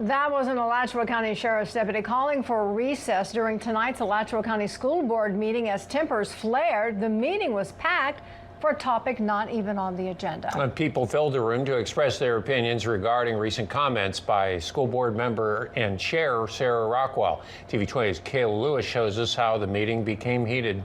That was an Alachua County Sheriff's deputy calling for a recess during tonight's Alachua County School Board meeting as tempers flared. The meeting was packed for a topic not even on the agenda. People filled the room to express their opinions regarding recent comments by school board member and chair Sarah Rockwell. TV 20's Kayla Lewis shows us how the meeting became heated.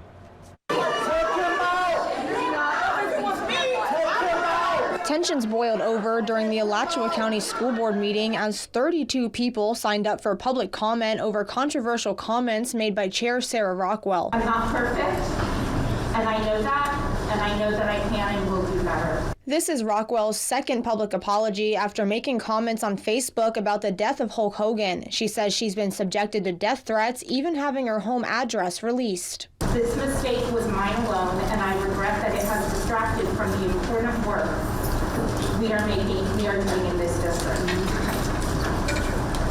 Tensions boiled over during the Alachua County School Board meeting as 32 people signed up for public comment over controversial comments made by Chair Sarah Rockwell. I'm not perfect, and I know that I can and will do better. This is Rockwell's second public apology after making comments on Facebook about the death of Hulk Hogan. She says she's been subjected to death threats, even having her home address released. This mistake was mine alone, and I regret that it has distracted from the important work we are doing in this district.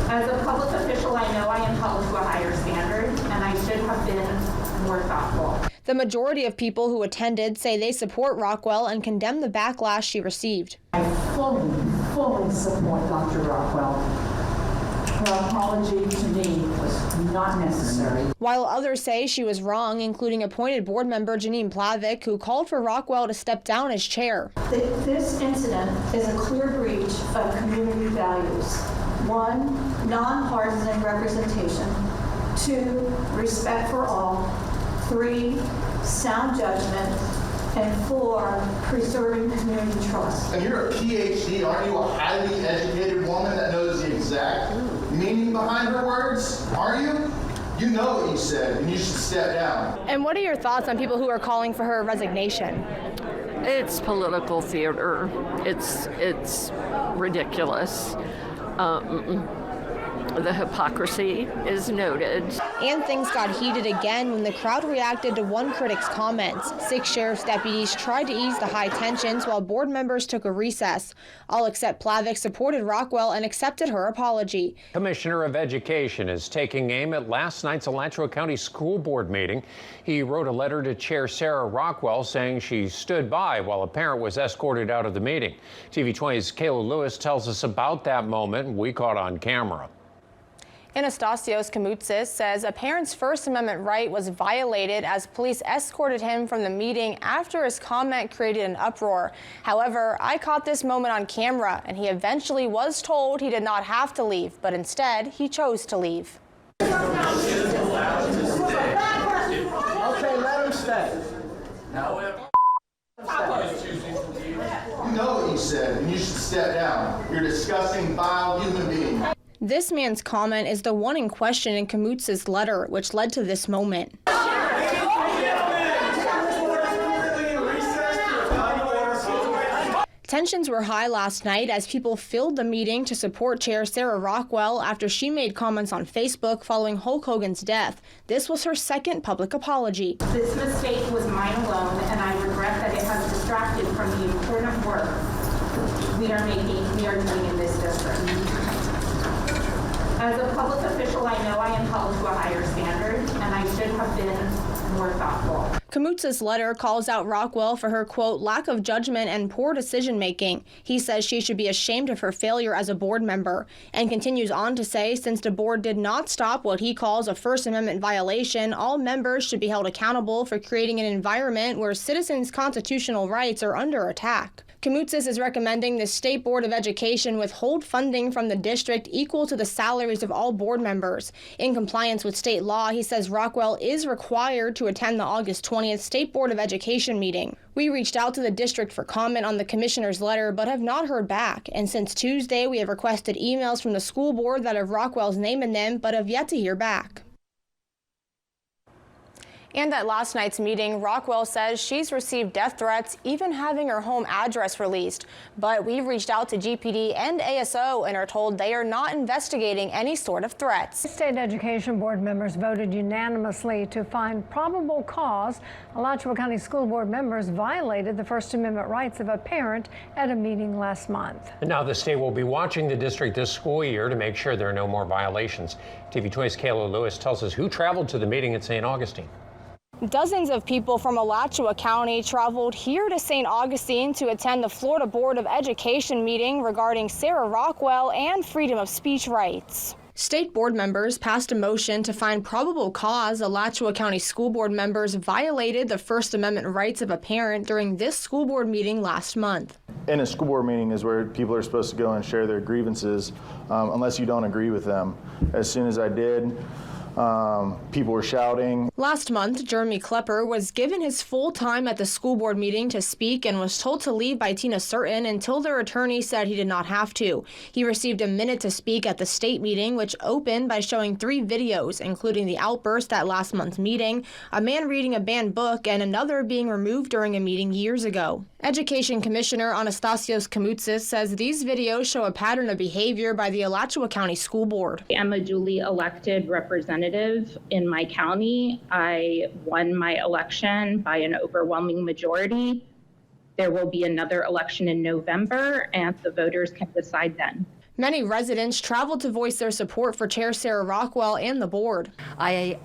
As a public official, I know I am held to a higher standard, and I should have been more thoughtful. The majority of people who attended say they support Rockwell and condemn the backlash she received. I fully support Dr. Rockwell. Her apology to me was not necessary. While others say she was wrong, including appointed board member Janine Plavic, who called for Rockwell to step down as chair. This incident is a clear breach of community values. 1, nonpartisan representation. 2, respect for all. 3, sound judgment. And 4, preserving community trust. And you're a PhD, aren't you a highly educated woman that knows the exact meaning behind her words? Are you? You know what you said, and you should step down. And what are your thoughts on people who are calling for her resignation? It's political theater. It's ridiculous. The hypocrisy is noted. And things got heated again when the crowd reacted to one critic's comments. 6 sheriff's deputies tried to ease the high tensions while board members took a recess. All except Plavic supported Rockwell and accepted her apology. Commissioner of Education is taking aim at last night's Alachua County School Board meeting. He wrote a letter to Chair Sarah Rockwell saying she stood by while a parent was escorted out of the meeting. TV 20's Kayla Lewis tells us about that moment we caught on camera. Anastasios Kamoutsis says a parent's First Amendment right was violated as police escorted him from the meeting after his comment created an uproar. However, I caught this moment on camera, and he eventually was told he did not have to leave, but instead he chose to leave. Okay, let him stay. You know what you said, and you should step down. You're a disgusting, vile human being. This man's comment is the one in question in Kamoutsis' letter, which led to this moment. Tensions were high last night as people filled the meeting to support Chair Sarah Rockwell after she made comments on Facebook following Hulk Hogan's death. This was her second public apology. This mistake was mine alone, and I regret that it has distracted from the important work we are doing in this district. As a public official, I know I am held to a higher standard, and I should have been more thoughtful. Kamoutsis' letter calls out Rockwell for her, quote, lack of judgment and poor decision-making. He says she should be ashamed of her failure as a board member, and continues on to say since the board did not stop what he calls a First Amendment violation, all members should be held accountable for creating an environment where citizens' constitutional rights are under attack. Kamoutsis is recommending the State Board of Education withhold funding from the district equal to the salaries of all board members. In compliance with state law, he says Rockwell is required to attend the August 20th State Board of Education meeting. We reached out to the district for comment on the commissioner's letter, but have not heard back. And since Tuesday, we have requested emails from the school board that have Rockwell's name in them, but have yet to hear back. And at last night's meeting, Rockwell says she's received death threats, even having her home address released. But we've reached out to GPD and ASO and are told they are not investigating any sort of threats. State Education Board members voted unanimously to find probable cause Alachua County School Board members violated the First Amendment rights of a parent at a meeting last month. And now the state will be watching the district this school year to make sure there are no more violations. TV 20's Kayla Lewis tells us who traveled to the meeting at St. Augustine. Dozens of people from Alachua County traveled here to St. Augustine to attend the Florida Board of Education meeting regarding Sarah Rockwell and freedom of speech rights. State board members passed a motion to find probable cause Alachua County School Board members violated the First Amendment rights of a parent during this school board meeting last month. In a school board meeting is where people are supposed to go and share their grievances unless you don't agree with them. As soon as I did, people were shouting. Last month, Jeremy Klepper was given his full time at the school board meeting to speak and was told to leave by Tina Certain until their attorney said he did not have to. He received a minute to speak at the state meeting, which opened by showing 3 videos, including the outburst at last month's meeting, a man reading a banned book, and another being removed during a meeting years ago. Education Commissioner Anastasios Kamoutsis says these videos show a pattern of behavior by the Alachua County School Board. I'm a duly elected representative in my county. I won my election by an overwhelming majority. There will be another election in November, and the voters can decide then. Many residents traveled to voice their support for Chair Sarah Rockwell and the board. I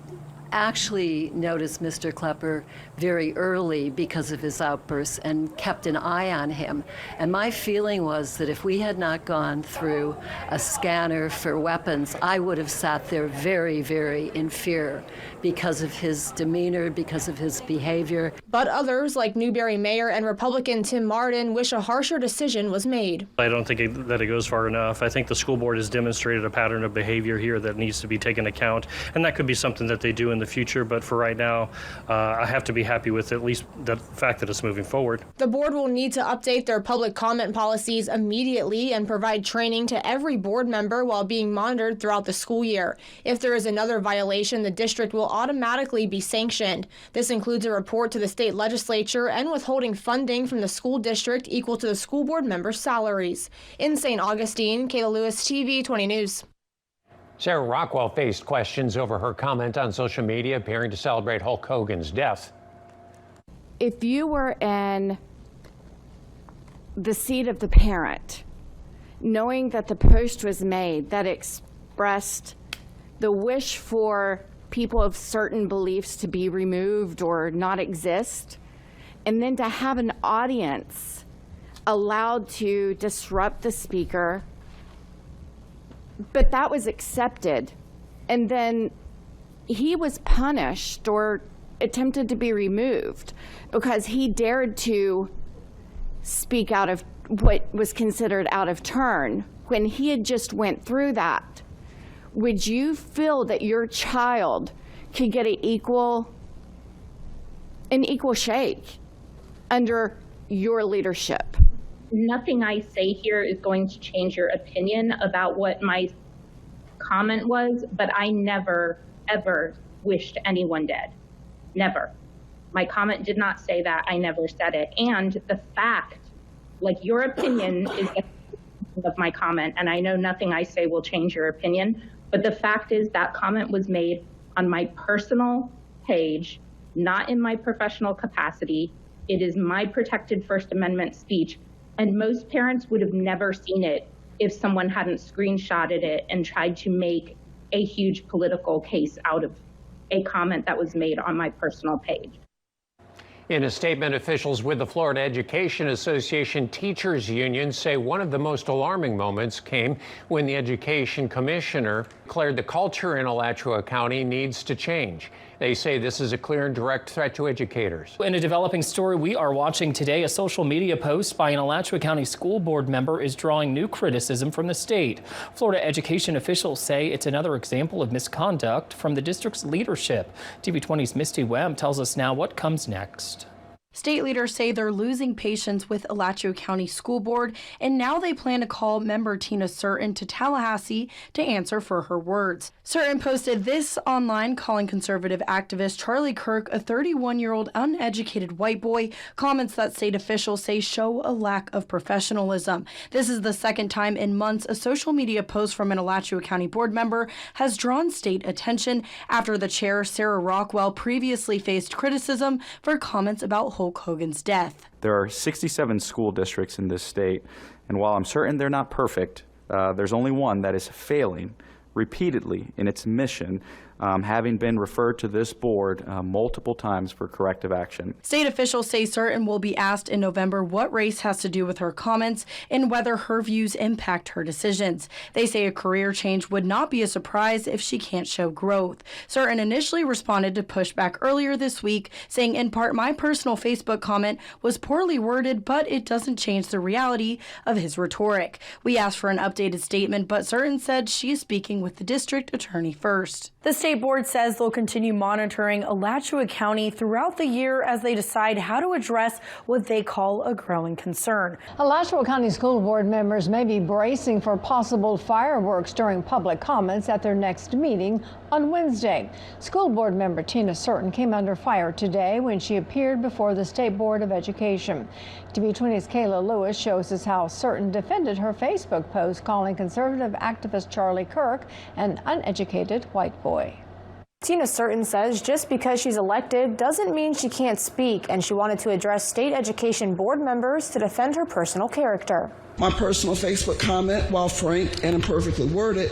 actually noticed Mr. Klepper very early because of his outbursts and kept an eye on him. And my feeling was that if we had not gone through a scanner for weapons, I would have sat there very, very in fear because of his demeanor, because of his behavior. But others, like Newberry Mayor and Republican Tim Martin, wish a harsher decision was made. I don't think that it goes far enough. I think the school board has demonstrated a pattern of behavior here that needs to be taken account, and that could be something that they do in the future, but for right now, I have to be happy with at least the fact that it's moving forward. The board will need to update their public comment policies immediately and provide training to every board member while being monitored throughout the school year. If there is another violation, the district will automatically be sanctioned. This includes a report to the state legislature and withholding funding from the school district equal to the school board members' salaries. In St. Augustine, Kayla Lewis, TV 20 News. Sarah Rockwell faced questions over her comment on social media appearing to celebrate Hulk Hogan's death. If you were in the seat of the parent, knowing that the post was made that expressed the wish for people of certain beliefs to be removed or not exist, and then to have an audience allowed to disrupt the speaker, but that was accepted, and then he was punished or attempted to be removed because he dared to speak out of what was considered out of turn when he had just went through that. Would you feel that your child could get an equal shake under your leadership? Nothing I say here is going to change your opinion about what my comment was, but I never, ever wished anyone dead. Never. My comment did not say that. I never said it. And the fact, like, your opinion is of my comment, and I know nothing I say will change your opinion, but the fact is that comment was made on my personal page, not in my professional capacity. It is my protected First Amendment speech, and most parents would have never seen it if someone hadn't screenshotted it and tried to make a huge political case out of a comment that was made on my personal page. In a statement, officials with the Florida Education Association Teachers Union say one of the most alarming moments came when the Education Commissioner declared the culture in Alachua County needs to change. They say this is a clear and direct threat to educators. In a developing story we are watching today, a social media post by an Alachua County School Board member is drawing new criticism from the state. Florida education officials say it's another example of misconduct from the district's leadership. TV20's Misty Webb tells us now what comes next. State leaders say they're losing patience with Alachua County School Board, and now they plan to call member Tina Certain to Tallahassee to answer for her words. Certain posted this online, calling conservative activist Charlie Kirk a 31-year-old uneducated white boy, comments that state officials say show a lack of professionalism. This is the second time in months a social media post from an Alachua County board member has drawn state attention after the chair, Sarah Rockwell, previously faced criticism for comments about Hulk Hogan's death. There are 67 school districts in this state, and while I'm certain they're not perfect, there's only one that is failing repeatedly in its mission having been referred to this board multiple times for corrective action. State officials say Certain will be asked in November what race has to do with her comments and whether her views impact her decisions. They say a career change would not be a surprise if she can't show growth. Certain initially responded to pushback earlier this week, saying in part, "My personal Facebook comment was poorly worded, but it doesn't change the reality of his rhetoric." We asked for an updated statement, but Certain said she is speaking with the district attorney first. The state board says they'll continue monitoring Alachua County throughout the year as they decide how to address what they call a growing concern. Alachua County School Board members may be bracing for possible fireworks during public comments at their next meeting on Wednesday. School Board member Tina Certain came under fire today when she appeared before the State Board of Education. TV20's Kayla Lewis shows us how Certain defended her Facebook post calling conservative activist Charlie Kirk an uneducated white boy. Tina Certain says just because she's elected doesn't mean she can't speak, and she wanted to address state education board members to defend her personal character. My personal Facebook comment, while frank and imperfectly worded,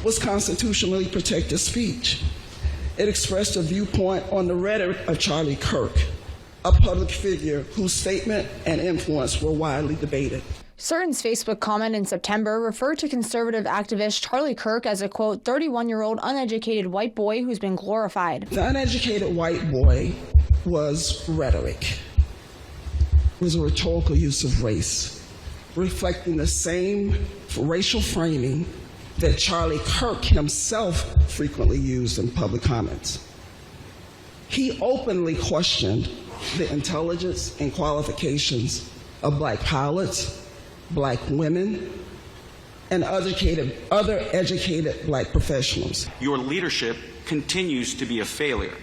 was constitutionally protected speech. It expressed a viewpoint on the rhetoric of Charlie Kirk, a public figure whose statement and influence were widely debated. Certain's Facebook comment in September referred to conservative activist Charlie Kirk as a, quote, 31-year-old uneducated white boy who's been glorified. The uneducated white boy was rhetoric. It was a rhetorical use of race, reflecting the same racial framing that Charlie Kirk himself frequently used in public comments. He openly questioned the intelligence and qualifications of black pilots, black women, and other educated black professionals. Your leadership continues to be a failure.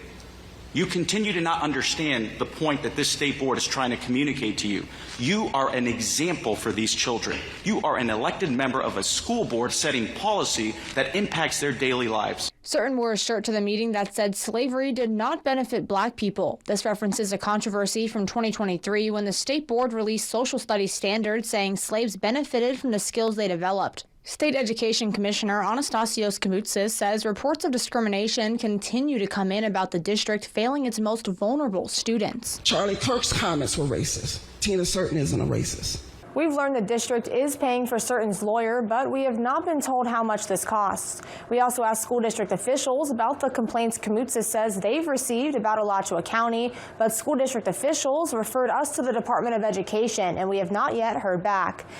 You continue to not understand the point that this state board is trying to communicate to you. You are an example for these children. You are an elected member of a school board setting policy that impacts their daily lives. Certain wore a shirt to the meeting that said slavery did not benefit black people. This references a controversy from 2023 when the state board released social studies standards saying slaves benefited from the skills they developed. State Education Commissioner Anastasios Koumoutsas says reports of discrimination continue to come in about the district failing its most vulnerable students. Charlie Kirk's comments were racist. Tina Certain isn't a racist. We've learned the district is paying for Certain's lawyer, but we have not been told how much this costs. We also asked school district officials about the complaints Koumoutsas says they've received about Alachua County, but school district officials referred us to the Department of Education, and we have not yet heard back.